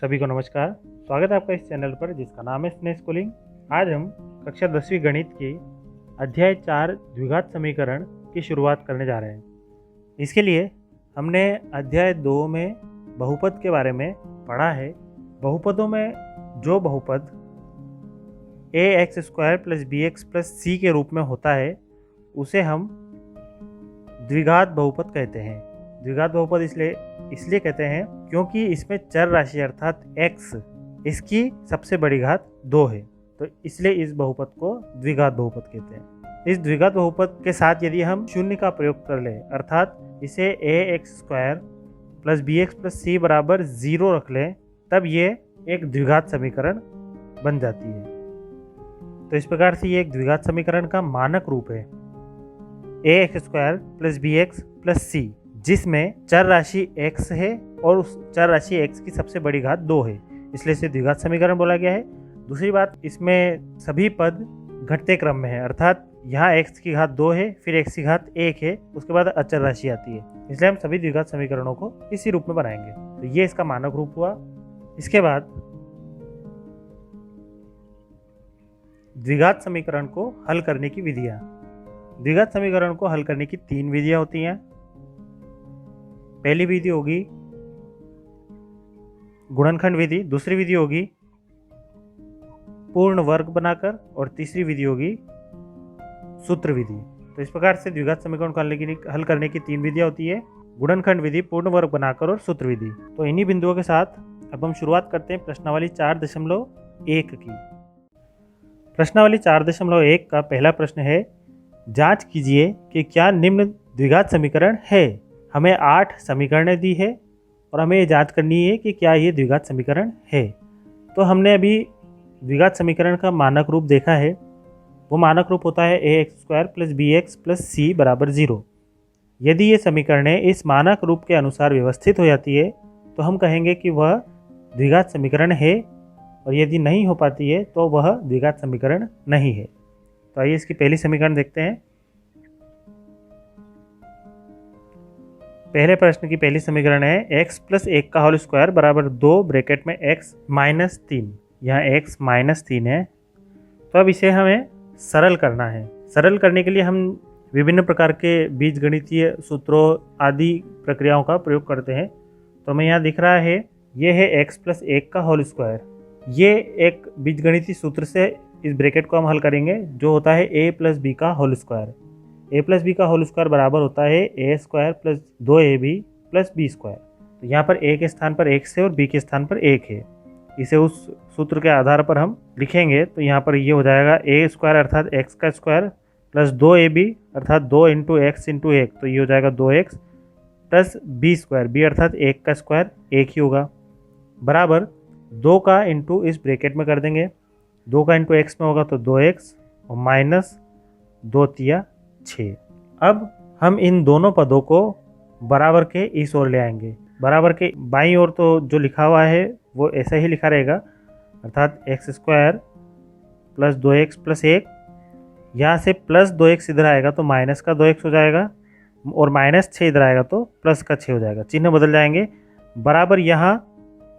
सभी को नमस्कार। स्वागत है आपका इस चैनल पर जिसका नाम है स्नेह स्कूलिंग। आज हम कक्षा 10वीं गणित की अध्याय 4 द्विघात समीकरण की शुरुआत करने जा रहे हैं। इसके लिए हमने अध्याय 2 में बहुपद के बारे में पढ़ा है। बहुपदों में जो बहुपद ax² + bx + c के रूप में होता है उसे हम द्विघात बहुपद कहते हैं। द्विघात बहुपद इसलिए कहते हैं क्योंकि इसमें चर राशि अर्थात x इसकी सबसे बड़ी घात 2 है, तो इसलिए इस बहुपद को द्विघात बहुपद कहते हैं। इस द्विघात बहुपद के साथ यदि हम शून्य का प्रयोग कर लें अर्थात इसे ax² + bx + c बराबर 0 रख लें, तब ये एक द्विघात समीकरण बन जाती है। तो इस प्रकार से ये एक द्विघात समीकरण का मानक रूप है ax² + bx + c, जिसमें चर राशि x है और उस चर राशि x की सबसे बड़ी घात 2 है, इसलिए इसे द्विघात समीकरण बोला गया है। दूसरी बात, इसमें सभी पद घटते क्रम में है अर्थात यहाँ x की घात 2 है, फिर x की घात 1 है, उसके बाद अचर राशि आती है, इसलिए हम सभी द्विघात समीकरणों को इसी रूप में बनाएंगे। तो ये इसका मानक रूप हुआ। इसके बाद द्विघात समीकरण को हल करने की विधियां। द्विघात समीकरण को हल करने की 3 विधियां होती हैं। पहली विधि होगी गुणनखंड विधि, दूसरी विधि होगी पूर्ण वर्ग बनाकर, और तीसरी विधि होगी सूत्र विधि। तो इस प्रकार से द्विघात समीकरण को हल करने की 3 विधियां होती है, गुणनखंड विधि, पूर्ण वर्ग बनाकर और सूत्र विधि। तो इन्हीं बिंदुओं के साथ अब हम शुरुआत करते हैं प्रश्नावली 4.1 की। प्रश्नावली 4.1 का पहला प्रश्न है, जांच कीजिए कि क्या निम्न द्विघात समीकरण है। हमें 8 समीकरणें दी है और हमें ये जांच करनी है कि क्या ये द्विघात समीकरण है। तो हमने अभी द्विघात समीकरण का मानक रूप देखा है। वो मानक रूप होता है ax² + bx + c बराबर 0। यदि ये समीकरणें इस मानक रूप के अनुसार व्यवस्थित हो जाती है तो हम कहेंगे कि वह द्विघात समीकरण है, और यदि नहीं हो पाती है तो वह द्विघात समीकरण नहीं है। तो आइए इसकी पहली समीकरण देखते हैं। पहले प्रश्न की पहली समीकरण है x + 1 का होल स्क्वायर बराबर 2 ब्रैकेट में x - 3। यहाँ x - 3 है। तो अब इसे हमें सरल करना है। सरल करने के लिए हम विभिन्न प्रकार के बीजगणितीय सूत्रों आदि प्रक्रियाओं का प्रयोग करते हैं। तो हमें यहाँ दिख रहा है, ये है x + 1 का होल स्क्वायर। ये एक बीजगणितीय सूत्र से इस ब्रैकेट को हम हल करेंगे जो होता है a + b का होल स्क्वायर। a + b का होल स्क्वायर बराबर होता है a² + 2ab + b²। तो यहाँ पर a के स्थान पर x है और b के स्थान पर 1 है। इसे उस सूत्र के आधार पर हम लिखेंगे तो यहाँ पर ये हो जाएगा a² अर्थात x का स्क्वायर + 2ab अर्थात 2 × x × 1, तो ये हो जाएगा 2x + b² b अर्थात 1 का स्क्वायर 1 ही होगा, बराबर 2 का इंटू इस ब्रैकेट में कर देंगे। 2 का इंटू x में होगा तो 2x और माइनस 2 × 6। अब हम इन दोनों पदों को बराबर के इस ओर ले आएंगे। बराबर के बाईं ओर तो जो लिखा हुआ है वो ऐसा ही लिखा रहेगा अर्थात x² + 2x + 1। यहाँ से प्लस 2x इधर आएगा तो माइनस का 2x हो जाएगा, और -6 इधर आएगा तो प्लस का 6 हो जाएगा। चिन्ह बदल जाएंगे, बराबर यहाँ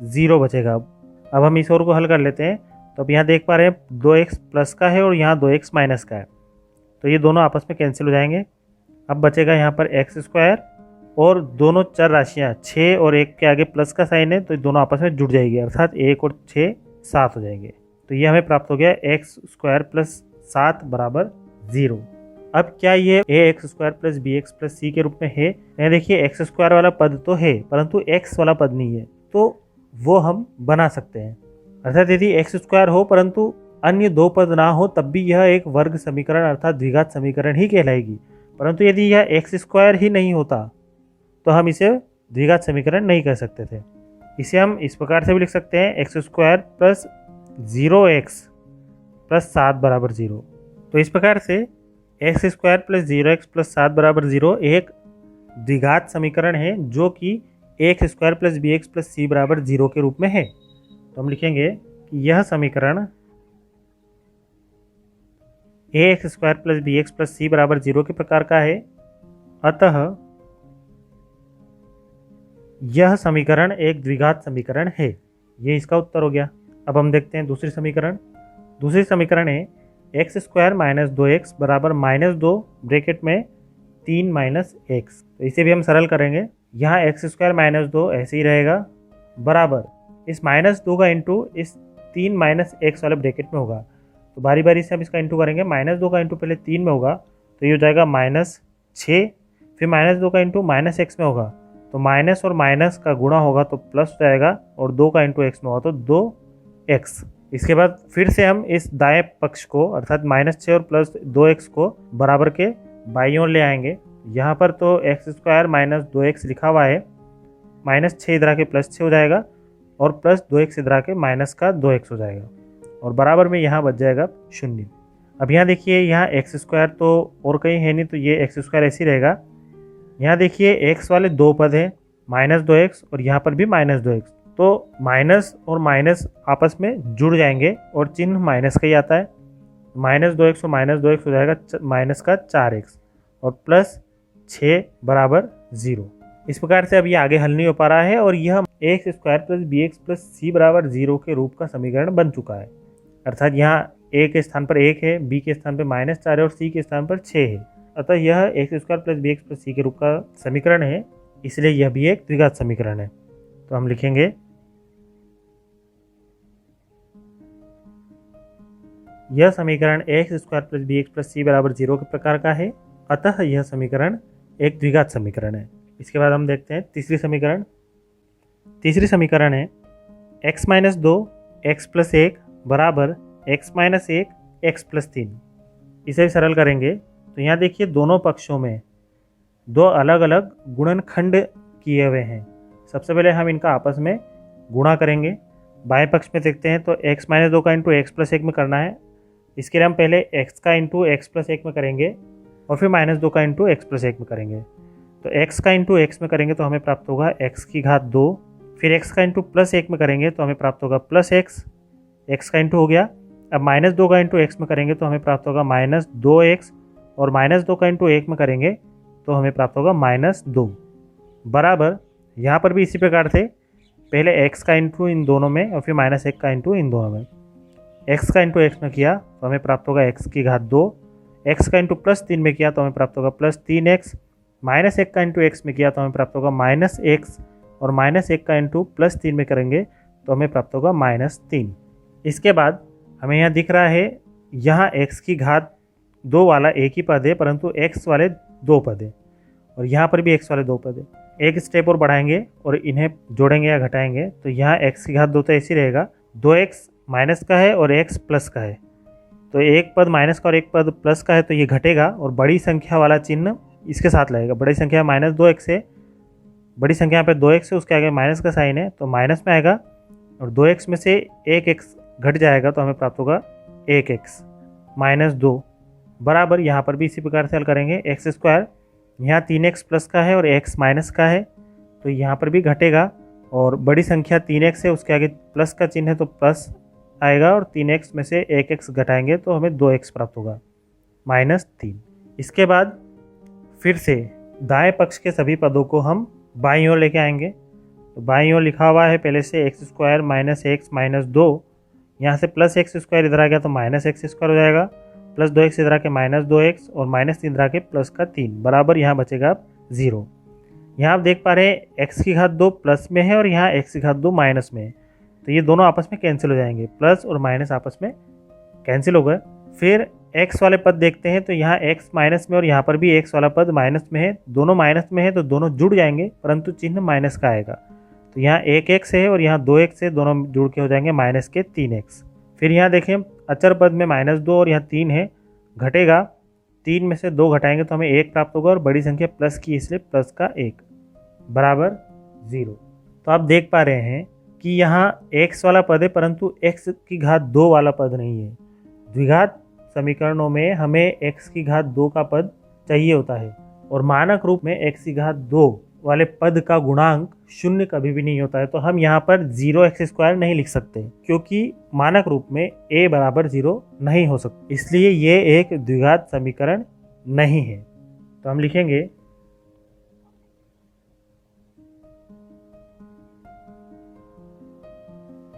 0 बचेगा। अब हम इस ओर को हल कर लेते हैं। तो अब यहाँ देख पा रहे हैं 2x प्लस का है और यहाँ 2x माइनस का है, तो ये दोनों आपस में कैंसिल हो जाएंगे। अब बचेगा यहाँ पर x² और दोनों चर राशियाँ 6 और 1 के आगे प्लस का साइन है, तो ये दोनों आपस में जुड़ जाएगी अर्थात 1 और 6 7 हो जाएंगे। तो ये हमें प्राप्त हो गया x² + 7 बराबर 0। अब क्या ये ax² + bx + c के रूप में है? यहाँ देखिए x² वाला पद तो है परंतु x वाला पद नहीं है, तो वो हम बना सकते हैं। अर्थात यदि x² हो परंतु अन्य 2 पद ना हो तब भी यह एक वर्ग समीकरण अर्थात द्विघात समीकरण ही कहलाएगी। परंतु यदि यह x² ही नहीं होता तो हम इसे द्विघात समीकरण नहीं कह सकते थे। इसे हम इस प्रकार से भी लिख सकते हैं x² + 0x + 7 बराबर 0। तो इस प्रकार से x² + 0x + 7 बराबर 0 एक द्विघात समीकरण है जो कि ax² + bx + c बराबर 0 के रूप में है। तो हम लिखेंगे कि यह समीकरण ax² + bx + c बराबर 0 के प्रकार का है। अतः यह समीकरण एक द्विघात समीकरण है। ये इसका उत्तर हो गया। अब हम देखते हैं दूसरी समीकरण। दूसरी समीकरण है एक्स स्क्वायर माइनस 2x बराबर -2 ब्रैकेट में 3 माइनस एक्स। तो इसे भी हम सरल करेंगे। यहाँ एक्स स्क्वायर माइनस 2 ऐसे ही रहेगा, बराबर इस -2 का इंटू इस 3 माइनस एक्स वाले ब्रैकेट में होगा। तो बारी बारी से हम इसका इंटू करेंगे। -2 का इंटू पहले 3 में होगा तो ये हो जाएगा -6, फिर -2 का इंटू माइनस एक्स में होगा तो माइनस और माइनस का गुणा होगा तो प्लस हो जाएगा, और 2 का इंटू एक्स में होगा तो 2x। इसके बाद फिर से हम इस दाएं पक्ष को अर्थात -6 और प्लस 2x को बराबर के बाईं ओर ले आएंगे। यहाँ पर तो एक्स स्क्वायर माइनस 2x लिखा हुआ है, -6 इधर आके +6 हो जाएगा और प्लस 2x इधर आके माइनस का 2x हो जाएगा, और बराबर में यहाँ बच जाएगा 0। अब यहाँ देखिए, यहाँ एक्स स्क्वायर तो और कहीं है नहीं तो ये एक्स स्क्वायर ऐसे ही रहेगा। यहाँ देखिए एक्स वाले दो पद हैं, -2x और यहाँ पर भी -2x, तो माइनस और माइनस आपस में जुड़ जाएंगे और चिन्ह माइनस का ही आता है। -2x और -2x हो जाएगा माइनस का 4x और प्लस 6 बराबर 0। इस प्रकार से अब ये आगे हल नहीं हो पा रहा है और यह x square plus b x plus c बराबर 0 के रूप का समीकरण बन चुका है। अर्थात यहाँ ए के स्थान पर 1 है, बी के स्थान पर -4 है और सी के स्थान पर 6 है। अतः यह x square plus b x plus c के रूप का समीकरण है, इसलिए यह भी एक द्विघात समीकरण है। तो हम लिखेंगे यह समीकरण x square plus b x plus c बराबर 0 के प्रकार का है, अतः यह समीकरण एक द्विघात समीकरण है। इसके बाद हम देखते हैं तीसरी समीकरण। तीसरी समीकरण है x माइनस 2 एक्स प्लस 1 बराबर x माइनस 1 एक्स प्लस 3। इसे भी सरल करेंगे तो यहाँ देखिए दोनों पक्षों में दो अलग अलग गुणनखंड किए हुए हैं। सबसे पहले हम इनका आपस में गुणा करेंगे। बाएं पक्ष में देखते हैं तो x माइनस 2 का इंटू एक्स प्लस 1 में करना है। इसके लिए हम पहले x का इंटू एक्स प्लस 1 में करेंगे और फिर -2 का इंटू एक्स प्लस 1 में करेंगे। तो x का इंटू एक्स में करेंगे तो हमें प्राप्त होगा x की घात 2, फिर x का इंटू प्लस 1 में करेंगे तो हमें प्राप्त होगा प्लस x का इंटू हो गया। अब -2 का इंटू एक्स में करेंगे तो हमें प्राप्त होगा -2x और -2 का इंटू 1 में करेंगे तो हमें प्राप्त होगा -2 बराबर। यहाँ पर भी इसी प्रकार से पहले x का इंटू इन दोनों में और फिर -1 का इंटू इन दोनों में। x का इंटू एक्स में किया तो हमें प्राप्त होगा x की घात 2, x का इंटू प्लस 3 में किया तो हमें प्राप्त होगा प्लस 3x, -1 का इंटू एक्स में किया तो हमें प्राप्त होगा -x और -1 का इंटू प्लस 3 में करेंगे तो हमें प्राप्त होगा -3। इसके बाद हमें यहाँ दिख रहा है यहाँ x की घात 2 वाला एक ही पद है परंतु x वाले 2 पद है और यहाँ पर भी x वाले 2 पद है। एक स्टेप और बढ़ाएंगे और इन्हें जोड़ेंगे या घटाएंगे तो यहाँ x की घात 2 तो ऐसी रहेगा, 2x माइनस का है और x प्लस का है, तो एक पद माइनस का और एक पद प्लस का है तो ये घटेगा और बड़ी संख्या वाला चिन्ह इसके साथ लगेगा। बड़ी संख्या -2x है, बड़ी संख्या यहाँ पे 2x है, उसके आगे माइनस का साइन है तो माइनस में आएगा और 2x में से 1x घट जाएगा तो हमें प्राप्त होगा 1x -2 बराबर। यहाँ पर भी इसी प्रकार से हल करेंगे। एक्स स्क्वायर यहाँ 3x प्लस का है और x माइनस का है तो यहाँ पर भी घटेगा और बड़ी संख्या 3x है, उसके आगे प्लस का चिन्ह है तो प्लस आएगा और 3x में से 1x घटाएंगे तो हमें 2x प्राप्त होगा -3। इसके बाद फिर से दाएं पक्ष के सभी पदों को हम बाईं ओर लेके आएंगे। तो बाईं ओर लिखा हुआ है पहले से x square minus x minus 2, यहाँ से प्लस एक्स स्क्वायर इधर आ गया तो माइनस एक्स स्क्वायर हो जाएगा, प्लस 2x इधर आके -2x और -3 इधर आके प्लस का 3 बराबर यहाँ बचेगा 0। यहाँ आप देख पा रहे हैं x की घात 2 प्लस में है और यहाँ x की घात 2 माइनस में है तो ये दोनों आपस में कैंसिल हो जाएंगे, प्लस और माइनस आपस में कैंसिल हो गए। फिर x वाले पद देखते हैं तो यहाँ x माइनस में और यहाँ पर भी x वाला पद माइनस में है, दोनों माइनस में है तो दोनों जुड़ जाएंगे परंतु चिन्ह माइनस का आएगा। तो यहाँ 1x है और यहाँ 2x है, दोनों जुड़ के हो जाएंगे माइनस के 3x। फिर यहाँ देखें अचर पद में -2 और यहाँ 3 है, घटेगा 3 में से 2 घटाएंगे तो हमें 1 प्राप्त होगा और बड़ी संख्या प्लस की इसलिए प्लस का 1 बराबर 0। तो आप देख पा रहे हैं कि यहाँ x वाला पद है परंतु x की घात 2 वाला पद नहीं है। द्विघात समीकरणों में हमें x की घात 2 का पद चाहिए होता है और मानक रूप में x की घात 2 वाले पद का गुणांक 0 कभी भी नहीं होता है। तो हम यहाँ पर 0x² नहीं लिख सकते क्योंकि मानक रूप में a बराबर 0 नहीं हो सकता, इसलिए ये एक द्विघात समीकरण नहीं है। तो हम लिखेंगे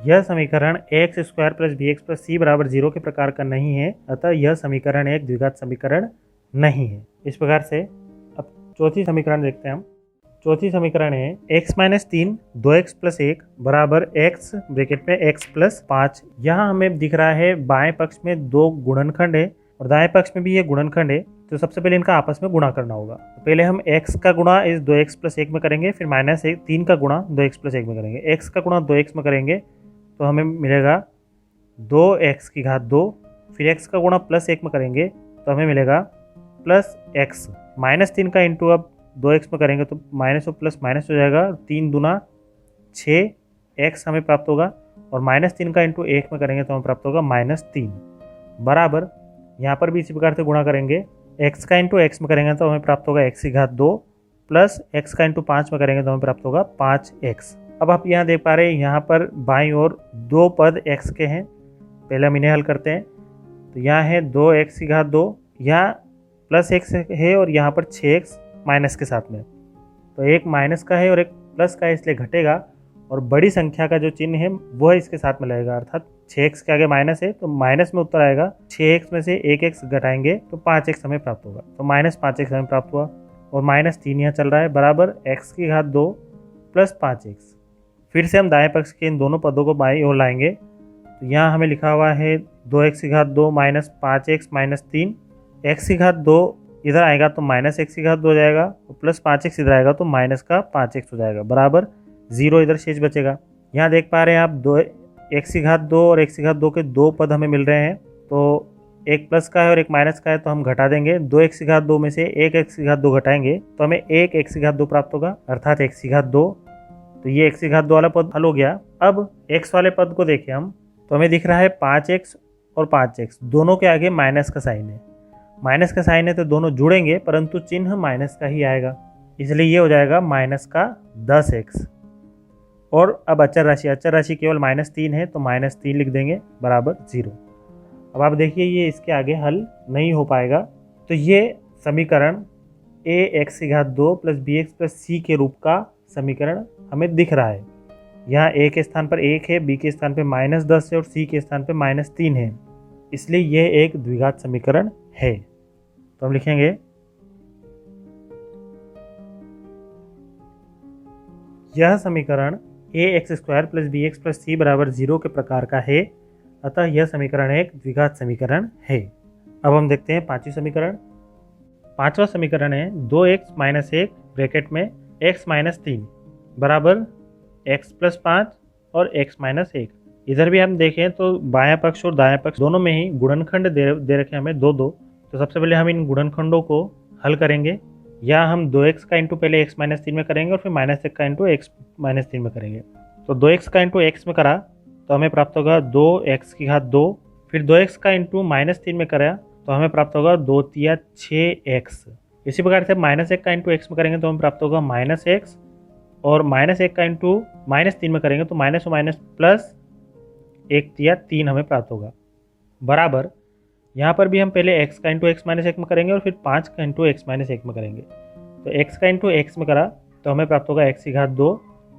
यह समीकरण x square plus b x plus c बराबर 0 के प्रकार का नहीं है, अतः यह समीकरण एक द्विघात समीकरण नहीं है। इस प्रकार से अब चौथी समीकरण देखते हैं हम। चौथी समीकरण है x माइनस 3 2x प्लस 1 बराबर x ब्रैकेट में x प्लस 5। यहाँ हमें दिख रहा है बाएं पक्ष में दो गुणनखंड है और दाएं पक्ष में भी ये गुणनखंड है, तो सबसे पहले इनका आपस में गुणा करना होगा। तो पहले हम x का गुणा इस 2x प्लस 1 में करेंगे, फिर माइनस 3 का गुणा 2x प्लस 1 में करेंगे। x का गुणा 2x में करेंगे तो हमें मिलेगा 2x की घात 2, फिर x का गुणा प्लस 1 में करेंगे तो हमें मिलेगा प्लस x। माइनस 3 का इंटू अब 2x में करेंगे तो माइनस और प्लस माइनस हो जाएगा, 3 दूना 6x हमें प्राप्त होगा, और माइनस 3 का इंटू 1 में करेंगे तो हमें प्राप्त होगा -3 बराबर। यहाँ पर भी इसी प्रकार से गुणा करेंगे, x का इंटू x में करेंगे तो हमें प्राप्त होगा x की घात 2 प्लस x का इंटू 5 में करेंगे तो हमें प्राप्त होगा 5x। अब आप यहाँ देख पा रहे हैं यहाँ पर बाईं ओर दो पद x के हैं, पहले हम इन्हें हल करते हैं। तो यहाँ है 2x की घात 2, यहाँ प्लस x है और यहाँ पर 6x माइनस के साथ में, तो एक माइनस का है और एक प्लस का है इसलिए घटेगा, और बड़ी संख्या का जो चिन्ह है वह इसके साथ में लगेगा, अर्थात 6x के आगे माइनस है तो माइनस में उत्तर आएगा। 6x में से 1x घटाएंगे तो 5x हमें प्राप्त होगा, तो -5x हमें प्राप्त हुआ, और -3 यहाँ चल रहा है बराबर x की घात 2 प्लस 5x। फिर से हम दाएं पक्ष के इन दोनों पदों को बाईं ओर लाएंगे, तो यहाँ हमें लिखा हुआ है 2x की घात 2 माइनस 5x माइनस 3, x की घात 2 इधर आएगा तो माइनस x की घात 2 हो जाएगा, और प्लस 5x इधर आएगा तो माइनस का 5x हो जाएगा बराबर 0 इधर शेष बचेगा। यहाँ देख पा रहे हैं आप 2x की घात 2 और x की घात 2 के दो पद हमें मिल रहे हैं, तो एक प्लस का है और एक माइनस का है तो हम घटा देंगे। 2x की घात 2 में से 1x की घात 2 घटाएंगे तो हमें 1x की घात 2 प्राप्त होगा, अर्थात x की घात 2। तो ये x की घात 2 वाला पद हल हो गया। अब x वाले पद को देखें हम, तो हमें दिख रहा है 5x और 5x दोनों के आगे माइनस का साइन है। माइनस का साइन है तो दोनों जुड़ेंगे परंतु चिन्ह माइनस का ही आएगा, इसलिए ये हो जाएगा माइनस का 10x। और अब अचर राशि केवल -3 है तो -3 लिख देंगे बराबर 0। अब आप देखिए ये इसके आगे हल नहीं हो पाएगा, तो ये समीकरण ax की घात 2 प्लस bx प्लस c के रूप का समीकरण हमें दिख रहा है। यहाँ a के स्थान पर 1 है, b के स्थान पर -10 है और c के स्थान पर -3 है, इसलिए यह एक द्विघात समीकरण है। तो हम लिखेंगे यह समीकरण ax square plus bx plus c बराबर 0 के प्रकार का है, अतः यह समीकरण एक द्विघात समीकरण है। अब हम देखते हैं पांचवी समीकरण। पांचवा समीकरण है 2x माइनस 1 ब्रैकेट में x माइनस 3 बराबर x प्लस 5 और x माइनस 1। इधर भी हम देखें तो बायां पक्ष और दायां पक्ष दोनों में ही गुणनखंड दे रखे हमें 2 2। तो सबसे पहले हम इन गुणनखंडों को हल करेंगे, या हम 2x का इंटू पहले x माइनस 3 में करेंगे और फिर -1 का इंटू x माइनस 3 में करेंगे। तो 2x का इंटू x में करा तो हमें प्राप्त होगा 2x की घात 2, फिर 2x का इंटू -3 में करा तो हमें प्राप्त होगा 2 तिया 6x। इसी प्रकार से -1 का इंटू x में करेंगे तो हमें प्राप्त होगा -x, और -1 का इंटू -3 में करेंगे तो माइनस और माइनस प्लस 1 तिया 3 हमें प्राप्त होगा बराबर। यहाँ पर भी हम पहले x का इंटू x माइनस 1 में करेंगे और फिर 5 का इंटू x माइनस 1 में करेंगे। तो x का इंटू x में करा तो हमें प्राप्त होगा x की घात 2,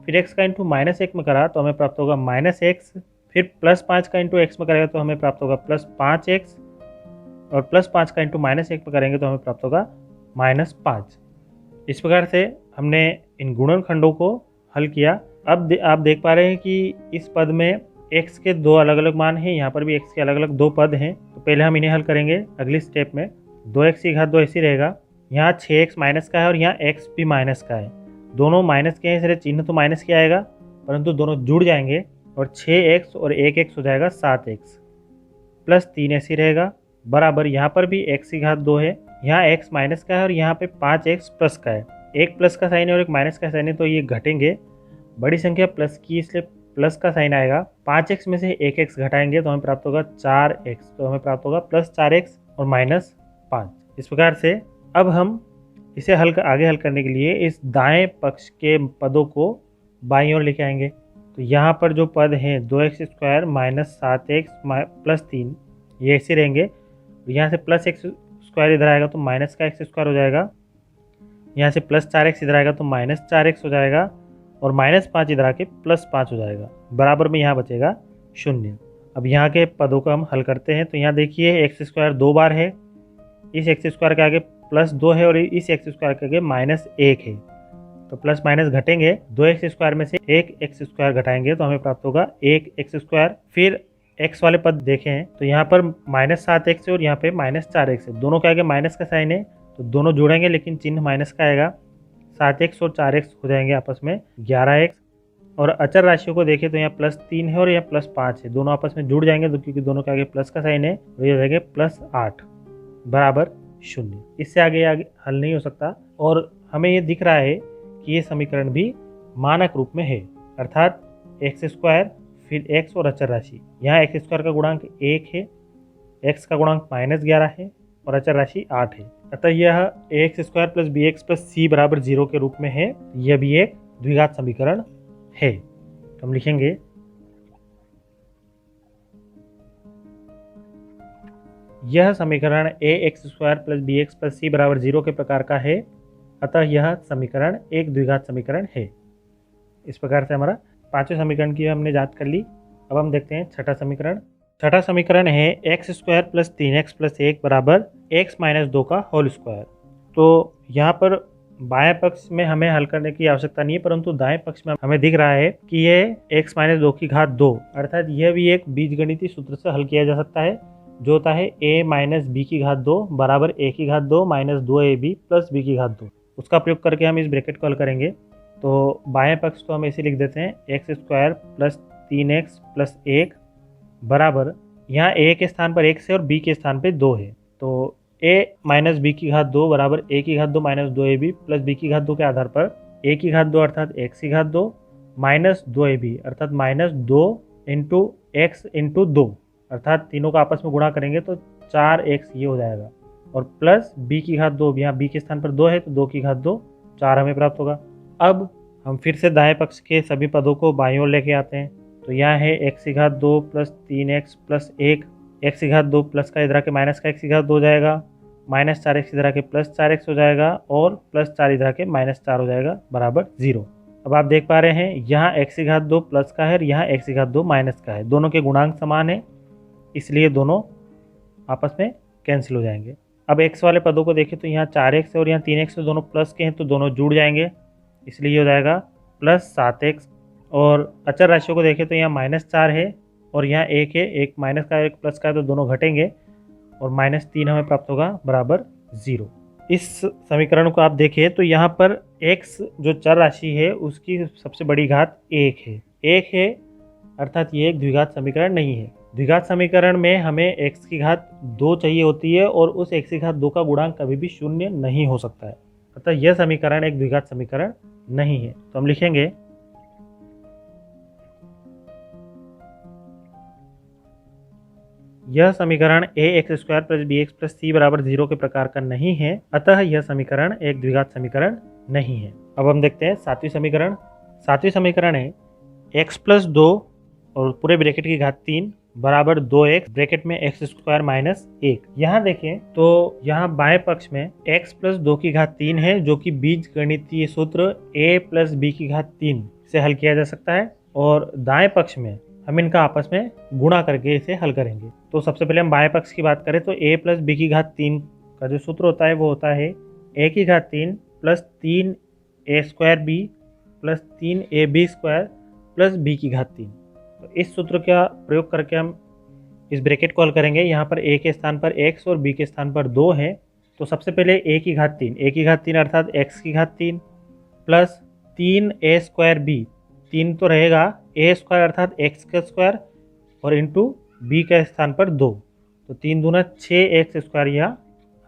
फिर x का इंटू -1 में करा तो हमें प्राप्त होगा -x, फिर +5 का इंटू x में करेगा तो हमें प्राप्त होगा +5x, और +5 का इंटू -1 में करेंगे तो हमें प्राप्त होगा -5। इस प्रकार से हमने इन गुणनखंडों को हल किया। अब आप देख पा रहे हैं कि इस पद में x के दो अलग अलग मान हैं, यहाँ पर भी x के अलग अलग दो पद हैं। तो पहले हम इन्हें हल करेंगे अगली स्टेप में। 2x की घात 2 ऐसी रहेगा, यहाँ 6x माइनस का है और यहाँ x भी माइनस का है, दोनों माइनस के हैं इसलिए चिन्ह तो माइनस के आएगा परंतु दोनों जुड़ जाएंगे और 6x और 1x हो जाएगा 7x प्लस 3 ऐसी रहेगा बराबर। यहाँ पर भी x की घात 2 है, यहाँ x माइनस का है और यहाँ पे 5x प्लस का है। एक प्लस का साइन है और एक माइनस का साइन है तो ये घटेंगे, बड़ी संख्या प्लस की इसलिए प्लस का साइन आएगा। 5x में से 1x घटाएंगे तो हमें प्राप्त होगा 4x, तो हमें प्राप्त होगा +4x और -5। इस प्रकार से अब हम इसे आगे हल करने के लिए इस दाएं पक्ष के पदों को बाईं ओर लेके आएंगे। तो यहाँ पर जो पद हैं 2x square minus 7x plus 3 ये ऐसे रहेंगे। यहाँ से +x स्क्वायर इधर आएगा तो माइनस का x स्क्वायर हो जाएगा, यहाँ से +4x इधर आएगा तो -4x हो जाएगा, और -5 इधर आके +5 हो जाएगा, बराबर में यहाँ बचेगा 0। अब यहाँ के पदों को हम हल करते हैं। तो यहाँ देखिए x² 2 बार है, इस x² के आगे +2 है और इस x² के आगे -1 है। तो प्लस माइनस घटेंगे, 2x² में से 1x² घटाएंगे तो हमें प्राप्त होगा 1x²। फिर x वाले पद देखें तो यहाँ पर -7x है और यहाँ पे -4x है। दोनों के आगे माइनस का साइन है तो दोनों जुड़ेंगे लेकिन चिन्ह माइनस का आएगा। 7x और 4x हो जाएंगे आपस में 11x। और अचर राशियों को देखें तो यहाँ +3 है और यहाँ +5 है, दोनों आपस में जुड़ जाएंगे तो क्योंकि दोनों के आगे प्लस का साइन है तो ये हो जाएगा +8 बराबर 0। इससे आगे हल नहीं हो सकता। और हमें ये दिख रहा है कि ये समीकरण भी मानक रूप में है, अर्थात x² फिर x और अचर राशि। यहाँ x² का गुणांक 1 है, x का गुणांक -11 है और अचर राशि 8 है। अतः यह ax² + bx + c बराबर 0 के रूप में है। यह भी एक द्विघात समीकरण है। तो हम लिखेंगे यह समीकरण ax² + bx + c बराबर 0 के प्रकार का है। अतः यह समीकरण एक द्विघात समीकरण है। इस प्रकार से हमारा पांचवें समीकरण की हमने जांच कर ली। अब हम देखते हैं छठा समीकरण। छठा समीकरण है x² + 3x + 1 बराबर x - 2 का होल स्क्वायर। तो यहाँ पर बाएं पक्ष में हमें हल करने की आवश्यकता नहीं है, परंतु दाएं पक्ष में हमें दिख रहा है कि ये x - 2 की घात 2, अर्थात यह भी एक बीजगणितीय सूत्र से हल किया जा सकता है, जो होता है a - b की घात 2 बराबर a की घात 2 - 2ab + b की घात 2। उसका प्रयोग करके हम इस ब्रैकेट को हल करेंगे। तो बाएं पक्ष को हम ऐसे लिख देते हैं x² + 3x + 1 बराबर, यहाँ a के स्थान पर x है और b के स्थान पर 2 है। तो a - b की घात 2 बराबर a की घात 2 - 2ab + b की घात 2 के आधार पर a की घात 2 अर्थात x की घात 2 -2ab अर्थात -2 × x × 2 अर्थात तीनों का आपस में गुणा करेंगे तो 4x ये हो जाएगा, और प्लस b की घात 2, यहाँ b के स्थान पर 2 है तो 2 की घात 2 4 हमें प्राप्त होगा। अब हम फिर से दाएं पक्ष के सभी पदों को बाईं ओर लेके आते हैं। तो यहाँ है x की घात 2 + 3x + 1, x की घात 2 प्लस का इधर के माइनस का x की घात 2 हो जाएगा, -4x इधर के +4x हो जाएगा और +4 इधर के -4 हो जाएगा बराबर 0। अब आप देख पा रहे हैं यहाँ x की घात 2 प्लस का है और यहाँ x की घात 2 माइनस का है। दोनों के गुणांक समान है, इसलिए दोनों आपस में कैंसिल हो जाएंगे। अब x वाले पदों को देखें तो यहाँ 4x है और यहाँ 3x है, दोनों प्लस के हैं तो दोनों जुड़ जाएंगे, इसलिए ये हो जाएगा +7x। और अचर राशियों को देखें तो यहाँ -4 है और यहाँ 1 है, एक माइनस का एक प्लस का है तो दोनों घटेंगे और -3 हमें प्राप्त होगा बराबर 0। इस समीकरण को आप देखें तो यहाँ पर x जो चर राशि है उसकी सबसे बड़ी घात 1 है, 1 है, अर्थात ये एक द्विघात समीकरण नहीं है। द्विघात समीकरण में हमें x की घात 2 चाहिए होती है और उस x की घात 2 का गुणांक कभी भी 0 नहीं हो सकता है, अतः यह समीकरण एक द्विघात समीकरण नहीं है। तो हम लिखेंगे यह समीकरण ax² + bx + c बराबर 0 के प्रकार का नहीं है, अतः यह समीकरण एक द्विघात समीकरण नहीं है। अब हम देखते हैं सातवीं समीकरण। सातवीं समीकरण है x + 2 और पूरे ब्रैकेट की घात 3 बराबर 2x ब्रैकेट में x² - 1। यहाँ देखें तो यहाँ बाएं पक्ष में x + 2 की घात 3 है, जो कि बीज गणितीय सूत्र a + b की घात 3 से हल किया जा सकता है, और दाएं पक्ष में हम इनका आपस में गुणा करके इसे हल करेंगे। तो सबसे पहले हम बाएं पक्ष की बात करें तो a + b की घात 3 का जो सूत्र होता है वो होता है a की घात 3 + 3a² b + 3ab² + b की घात 3। तो इस सूत्र का प्रयोग करके हम इस ब्रैकेट को हल करेंगे। यहाँ पर a के स्थान पर x और b के स्थान पर 2 है। तो सबसे पहले a की घात 3 अर्थात x की घात 3 प्लस 3a² b, 3 तो रहेगा, a² अर्थात x का स्क्वायर और इंटू b के स्थान पर 2, तो 3 दूना 6x² यह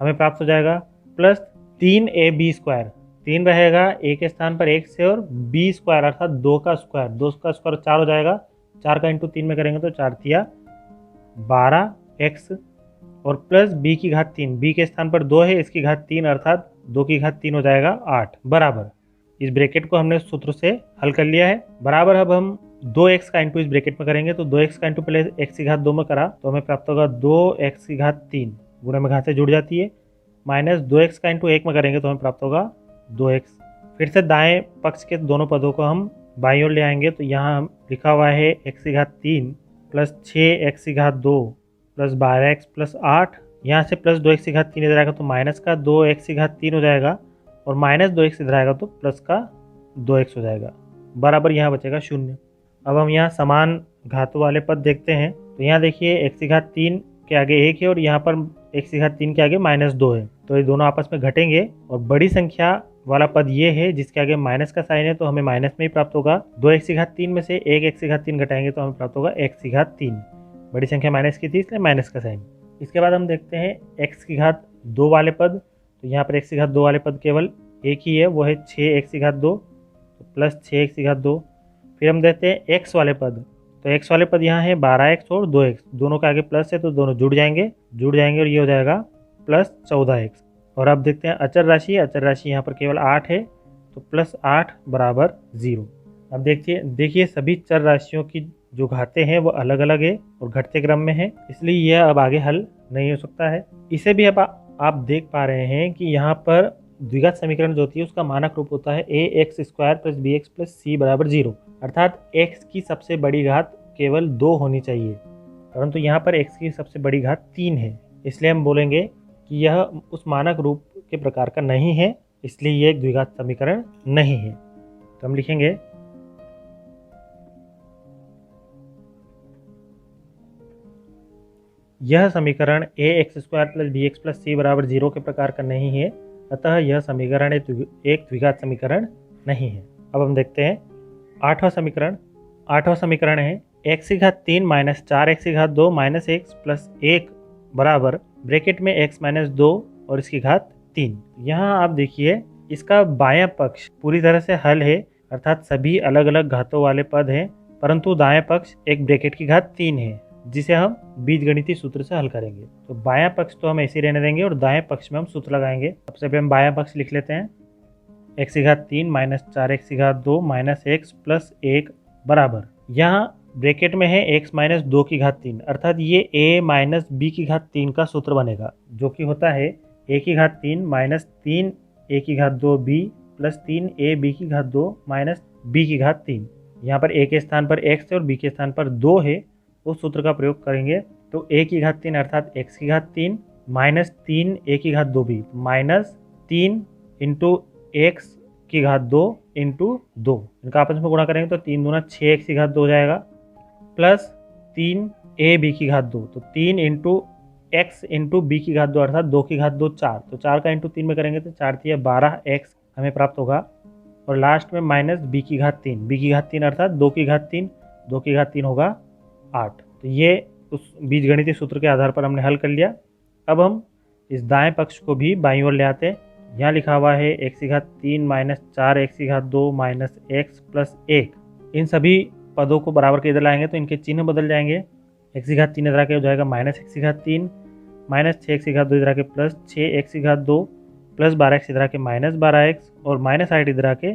हमें प्राप्त हो जाएगा, प्लस 3ab², 3 रहेगा a के स्थान पर x है और b² अर्थात 2 का स्क्वायर 4 हो जाएगा, 4 का इंटू 3 में करेंगे तो 4 तिया 12x और प्लस b की घात 3, b के स्थान पर 2 है, इसकी घात 3 अर्थात 2 की घात 3 हो जाएगा 8 बराबर। इस ब्रैकेट को हमने सूत्र से हल कर लिया है बराबर। अब हम 2x का इंटू इस ब्रैकेट में करेंगे तो 2x का इंटू पहले x की घात 2 में करा तो हमें प्राप्त होगा 2x की घात 3, गुणे में घात से जुड़ जाती है, माइनस 2x का इंटू 1 में करेंगे तो हमें प्राप्त होगा 2x। फिर से दाएं पक्ष के दोनों पदों को हम बाईं ओर ले आएंगे तो यहाँ लिखा हुआ है x की घात 3 प्लस 6x की घात 2 प्लस 12x प्लस 8। यहाँ से प्लस 2x की घात 3 इधर आएगा तो माइनस का 2x की घात 3 हो जाएगा, और माइनस 2x इधर आएगा तो प्लस का 2x हो जाएगा, बराबर यहाँ बचेगा 0। अब हम यहाँ समान घातों वाले पद देखते हैं। तो यहाँ देखिए x की घात 3 के आगे 1 है और यहाँ पर x की घात 3 के आगे -2 है, तो ये दोनों आपस में घटेंगे और बड़ी संख्या वाला पद ये है जिसके आगे माइनस का साइन है, तो हमें माइनस में ही प्राप्त होगा। 2x की घात 3 में से 1x की घात 3 घटाएंगे तो हमें प्राप्त होगा x की घात 3। बड़ी संख्या माइनस की थी इसलिए माइनस का साइन। इसके बाद हम देखते हैं x की घात 2 वाले पद। तो यहाँ पर x की घात 2 वाले पद केवल एक ही है, वो है 6x की घात 2, तो प्लस 6x की घात 2। फिर हम देखते हैं x वाले पद। तो x वाले पद यहाँ है 12x और 2x, दोनों के आगे प्लस है तो दोनों जुड़ जाएंगे और ये हो जाएगा प्लस 14x। और अब देखते हैं अचर राशि यहाँ पर केवल 8 है, तो प्लस 8 बराबर 0। अब देखिए सभी चर राशियों की जो घातें हैं वो अलग अलग है और घटते क्रम में है, इसलिए यह अब आगे हल नहीं हो सकता है। इसे भी अब आप देख पा रहे हैं कि यहाँ पर द्विघात समीकरण जो होती है उसका मानक रूप होता है ax² plus bx plus c बराबर 0, अर्थात x की सबसे बड़ी घात केवल 2 होनी चाहिए, परंतु यहाँ पर x की सबसे बड़ी घात 3 है, इसलिए हम बोलेंगे कि यह उस मानक रूप के प्रकार का नहीं है, इसलिए यह एक द्विघात समीकरण नहीं है। तो हम लिखेंगे यह समीकरण ax² plus bx plus c बराबर 0 के प्रकार का नहीं है, अतः यह समीकरण एक द्विघात समीकरण नहीं है। अब हम देखते हैं आठवां समीकरण है x की घात 3 माइनस 4x की घात 2 माइनस x प्लस 1 बराबर ब्रैकेट में x माइनस 2 और इसकी घात 3। यहाँ आप देखिए इसका बायां पक्ष पूरी तरह से हल है, अर्थात सभी अलग अलग घातों वाले पद हैं, परंतु दायां पक्ष एक ब्रैकेट की घात 3 है जिसे हम बीजगणितीय सूत्र से हल करेंगे। तो बायां पक्ष तो हम ऐसे ही रहने देंगे और दाएं पक्ष में हम सूत्र लगाएंगे। सबसे पहले हम बायां पक्ष लिख लेते हैं x की घात 3 माइनस 4x की घात 2 माइनस x प्लस 1 बराबर, यहाँ ब्रैकेट में है x माइनस 2 की घात 3, अर्थात ये a माइनस b की घात 3 का सूत्र बनेगा, जो कि होता है a की घात 3 माइनस 3a की घात 2b प्लस 3a b की घात 2 माइनस b की घात 3। यहाँ पर a के स्थान पर x है और b के स्थान पर 2 है, उस सूत्र का प्रयोग करेंगे तो a की घात 3 अर्थात x की घात 3 माइनस 3a की घात 2b माइनस 3 इंटू x की घात 2 इंटू 2, इनका आपस में गुणा करेंगे तो 3 दूना 6x की घात 2 हो जाएगा, प्लस 3ab की घात 2, तो 3 इंटू x इंटू b की घात 2 अर्थात 2 की घात 2 4, तो 4 का इंटू 3 में करेंगे तो 4 3 12x हमें प्राप्त होगा, और लास्ट में माइनस b की घात 3 अर्थात 2 की घात 3 होगा 8। तो ये उस बीजगणितीय सूत्र के आधार पर हमने हल कर लिया। अब हम इस दाएं पक्ष को भी बाईं ओर ले आते हैं। यहाँ लिखा हुआ है x की घात 3 माइनस 4x की घात 2 माइनस x प्लस 1। इन सभी पदों को बराबर के इधर लाएंगे तो इनके चिन्ह बदल जाएंगे। x की घात 3 इधर आके हो जाएगा माइनस x की घात 3 माइनस 6x की घात 2 इधर आके प्लस 6x की घात 2 प्लस 12x इधर आके माइनस 12x और माइनस 8 इधर आके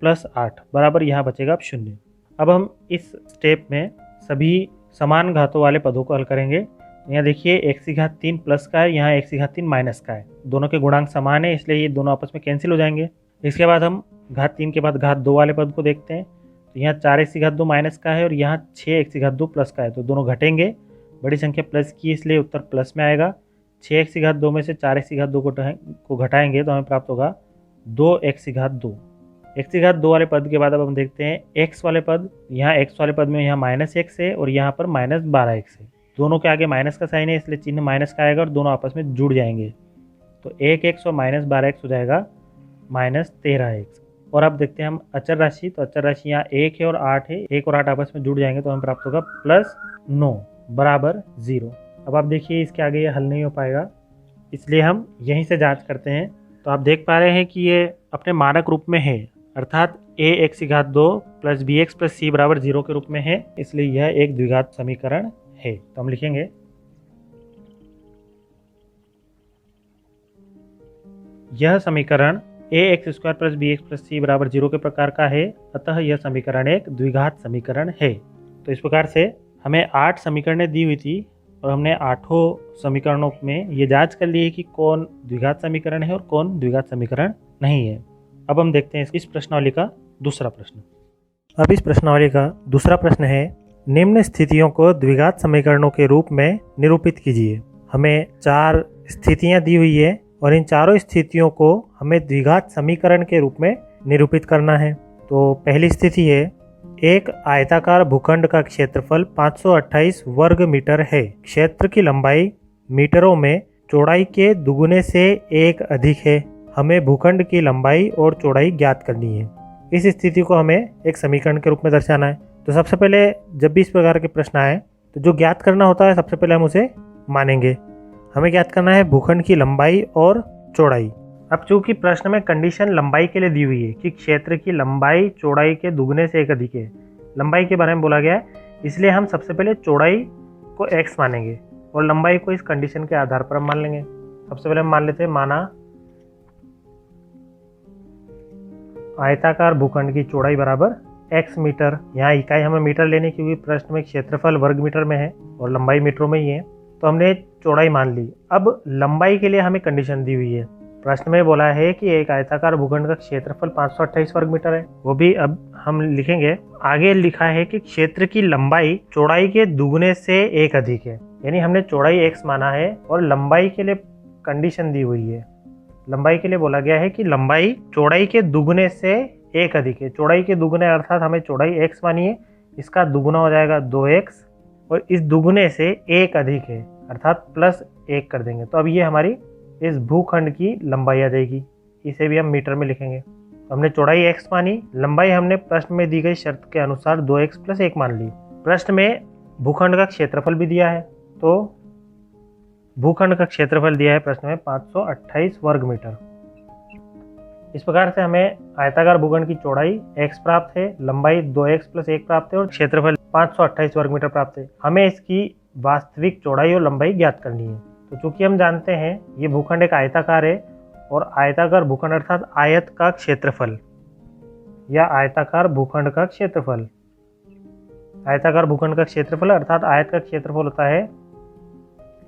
प्लस 8 बराबर यहाँ बचेगा अब 0। अब हम इस स्टेप में सभी समान घातों वाले पदों को हल करेंगे। तो यहाँ देखिए x की घात 3 प्लस का है, यहाँ x की घात 3 माइनस का है, दोनों के गुणांक समान है इसलिए ये दोनों आपस में कैंसिल हो जाएंगे। इसके बाद हम घात 3 के बाद घात 2 वाले पद को देखते हैं। तो यहाँ 4x की घात 2 माइनस का है और यहाँ 6x की घात 2 प्लस का है, तो दोनों घटेंगे, बड़ी संख्या प्लस की इसलिए उत्तर प्लस में आएगा। 6x की घात 2 में से 4x की घात 2 को घटाएंगे तो हमें प्राप्त होगा 2x की घात 2। x की घात 2 वाले पद के बाद अब हम देखते हैं x वाले पद। यहाँ x वाले पद में यहाँ माइनस x है और यहाँ पर माइनस 12x है, दोनों के आगे माइनस का साइन है इसलिए चिन्ह माइनस का आएगा और दोनों आपस में जुड़ जाएंगे, तो 1x और माइनस 12x हो जाएगा माइनस 13x। और अब देखते हैं हम अचर राशि। तो अचर राशि यहाँ 1 है और 8 है, 1 और 8 आपस में जुड़ जाएंगे तो हमें प्राप्त होगा प्लस 9 बराबर 0। अब आप देखिए इसके आगे ये हल नहीं हो पाएगा, इसलिए हम यहीं से जांच करते हैं। तो आप देख पा रहे हैं कि ये अपने मानक रूप में है, अर्थात ax की घात 2 प्लस bx प्लस c बराबर 0 के रूप में है, इसलिए यह एक द्विघात समीकरण है। तो हम लिखेंगे यह समीकरण ax² plus bx plus c बराबर 0 के प्रकार का है, अतः यह समीकरण एक द्विघात समीकरण है। तो इस प्रकार से हमें 8 समीकरणें दी हुई थी और हमने 8 समीकरणों में ये जांच कर ली है कि कौन द्विघात समीकरण है और कौन द्विघात समीकरण नहीं है। अब हम देखते हैं इस प्रश्नावली का दूसरा प्रश्न। अब इस प्रश्नावली का दूसरा प्रश्न है, निम्न स्थितियों को द्विघात समीकरणों के रूप में निरूपित कीजिए। हमें 4 स्थितियां दी हुई है और इन चारों स्थितियों को हमें द्विघात समीकरण के रूप में निरूपित करना है। तो पहली स्थिति है, एक आयताकार भूखंड का क्षेत्रफल 528 वर्ग मीटर है। क्षेत्र की लंबाई मीटरों में चौड़ाई के दुगुने से 1 अधिक है। हमें भूखंड की लंबाई और चौड़ाई ज्ञात करनी है। इस स्थिति को हमें एक समीकरण के रूप में दर्शाना है। तो सबसे पहले जब भी इस प्रकार के प्रश्न आए तो जो ज्ञात करना होता है सबसे पहले हम उसे मानेंगे। हमें ज्ञात करना है भूखंड की लंबाई और चौड़ाई। अब चूंकि प्रश्न में कंडीशन लंबाई के लिए दी हुई है कि क्षेत्र की लंबाई चौड़ाई के दुगने से 1 अधिक है, लंबाई के बारे में बोला गया है, इसलिए हम सबसे पहले चौड़ाई को x मानेंगे और लंबाई को इस कंडीशन के आधार पर हम मान लेंगे। सबसे पहले हम मान लेते हैं, माना आयताकार भूखंड की चौड़ाई बराबर x मीटर। यहाँ इकाई हमें मीटर लेने की, क्योंकि प्रश्न में क्षेत्रफल वर्ग मीटर में है और लंबाई मीटरों में ही है, तो हमने चौड़ाई मान ली। अब लंबाई के लिए हमें कंडीशन दी हुई है। प्रश्न में बोला है कि एक आयताकार भूखंड का क्षेत्रफल 528 वर्ग मीटर है, वो भी अब हम लिखेंगे। आगे लिखा है कि क्षेत्र की लंबाई चौड़ाई के दुगने से 1 अधिक है, यानी हमने चौड़ाई x माना है और लंबाई के लिए कंडीशन दी हुई है। लंबाई के लिए बोला गया है कि लंबाई चौड़ाई के दुगने से 1 अधिक है। चौड़ाई के दुगने अर्थात हमें चौड़ाई x मानी है, इसका दुगुना हो जाएगा 2x और इस दुगने से 1 अधिक है अर्थात +1 कर देंगे। तो अब ये हमारी इस भूखंड की लंबाई आ जाएगी। इसे भी हम मीटर में लिखेंगे। तो हमने चौड़ाई x मानी, लंबाई हमने प्रश्न में दी गई शर्त के अनुसार 2x + 1 मान ली। प्रश्न में भूखंड का क्षेत्रफल भी दिया है, तो भूखंड का क्षेत्रफल दिया है प्रश्न में 528 वर्ग मीटर। इस प्रकार से हमें आयताकार भूखंड की चौड़ाई x प्राप्त है, लंबाई 2x + 1 प्राप्त है और क्षेत्रफल 528 वर्ग मीटर प्राप्त है। हमें इसकी वास्तविक चौड़ाई और लंबाई ज्ञात करनी है। तो चूंकि हम जानते हैं ये भूखंड एक आयताकार है और आयताकार भूखंड अर्थात आयत का क्षेत्रफल या आयताकार भूखंड का क्षेत्रफल, आयताकार भूखंड का क्षेत्रफल अर्थात आयत का क्षेत्रफल होता है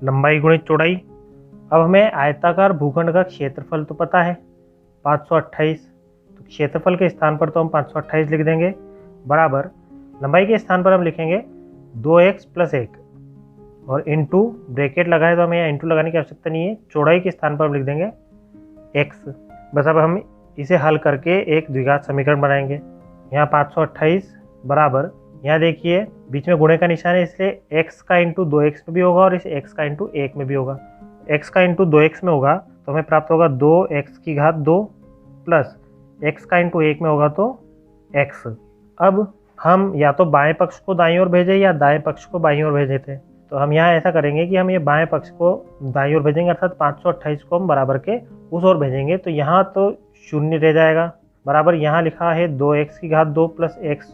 लंबाई गुणित चौड़ाई। अब हमें आयताकार भूखंड का क्षेत्रफल तो पता है 528, तो क्षेत्रफल के स्थान पर तो हम 528 लिख देंगे, बराबर लंबाई के स्थान पर हम लिखेंगे 2x + 1 और इंटू ब्रैकेट लगाए तो हमें यहाँ इंटू लगाने की आवश्यकता नहीं है। चौड़ाई के स्थान पर हम लिख देंगे x। बस अब हम इसे हल करके एक द्विघात समीकरण बनाएंगे। यहाँ 528 बराबर, यहाँ देखिए बीच में गुणे का निशान है, इसलिए x का इंटू 2x में भी होगा और इस x का इंटू 1 में भी होगा। x का इंटू 2x में होगा तो हमें प्राप्त होगा 2x² प्लस x का इंटू 1 में होगा तो x। अब हम या तो बाएं पक्ष को दाईं ओर भेजें या दाएं पक्ष को बाईं ओर भेजे थे, तो हम यहाँ ऐसा करेंगे कि हम ये बाएं पक्ष को दाईं ओर भेजेंगे अर्थात 528 को हम बराबर के उस ओर भेजेंगे। तो यहाँ तो 0 रह जाएगा, बराबर यहाँ लिखा है 2x² प्लस x,